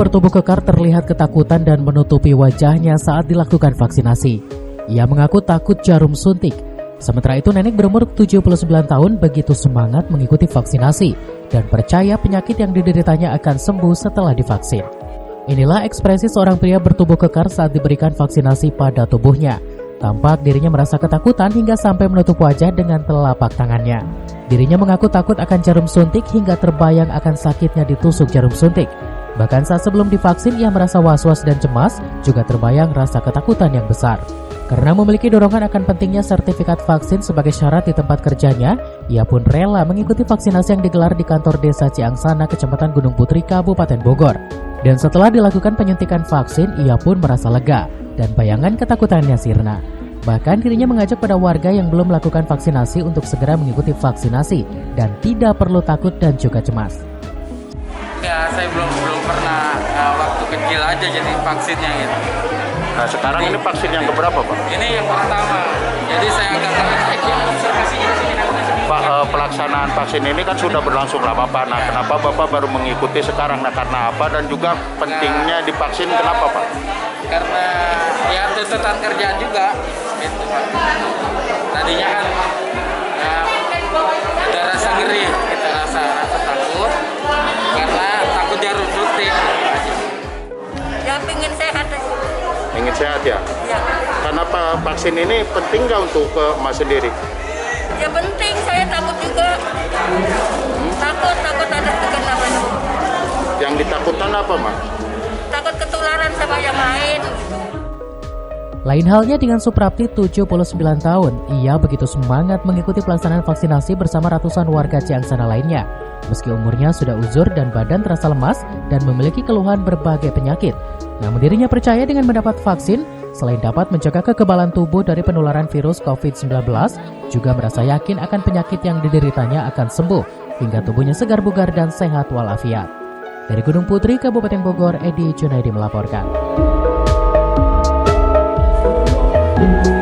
bertubuh kekar terlihat ketakutan dan menutupi wajahnya saat dilakukan vaksinasi. Ia mengaku takut jarum suntik. Sementara itu nenek berumur 79 tahun begitu semangat mengikuti vaksinasi dan percaya penyakit yang dideritanya akan sembuh setelah divaksin. Inilah ekspresi seorang pria bertubuh kekar saat diberikan vaksinasi pada tubuhnya. Tampak dirinya merasa ketakutan hingga sampai menutup wajah dengan telapak tangannya. Dirinya mengaku takut akan jarum suntik hingga terbayang akan sakitnya ditusuk jarum suntik. Bahkan saat sebelum divaksin ia merasa was-was dan cemas, juga terbayang rasa ketakutan yang besar. Karena memiliki dorongan akan pentingnya sertifikat vaksin sebagai syarat di tempat kerjanya, ia pun rela mengikuti vaksinasi yang digelar di kantor desa Ciangsana, Kecamatan Gunung Putri, Kabupaten Bogor. Dan setelah dilakukan penyuntikan vaksin, ia pun merasa lega dan bayangan ketakutannya sirna. Bahkan dirinya mengajak pada warga yang belum melakukan vaksinasi untuk segera mengikuti vaksinasi dan tidak perlu takut dan juga cemas. Ya, saya belum pernah waktu kecil aja jadi vaksinnya gitu. Nah sekarang ini vaksin yang keberapa Pak? Ini yang pertama, jadi saya agak Pak, pelaksanaan vaksin ini kan sudah berlangsung lama Pak. Nah kenapa Bapak baru mengikuti sekarang? Nah karena apa dan juga pentingnya divaksin kenapa Pak? Karena ya tuntutan kerjaan juga gitu Pak. Tadinya kan ya, ada rasa ngeri, kita rasa takut karena takut jarum suntik. Ya pengen sehat. Ingin sehat ya? Ya. Kenapa vaksin ini penting nggak untuk Mas sendiri? Ya penting, saya takut juga. Takut ada kegenapan. Yang ditakutkan apa Mas? Takut ketularan sama yang lain. Lain halnya dengan Suprapti 79 tahun, ia begitu semangat mengikuti pelaksanaan vaksinasi bersama ratusan warga Ciangsana lainnya. Meski umurnya sudah uzur dan badan terasa lemas dan memiliki keluhan berbagai penyakit, namun dirinya percaya dengan mendapat vaksin, selain dapat mencegah kekebalan tubuh dari penularan virus COVID-19, juga merasa yakin akan penyakit yang dideritanya akan sembuh, hingga tubuhnya segar bugar dan sehat walafiat. Dari Gunung Putri, Kabupaten Bogor, Edi Junaidi melaporkan. Thank you.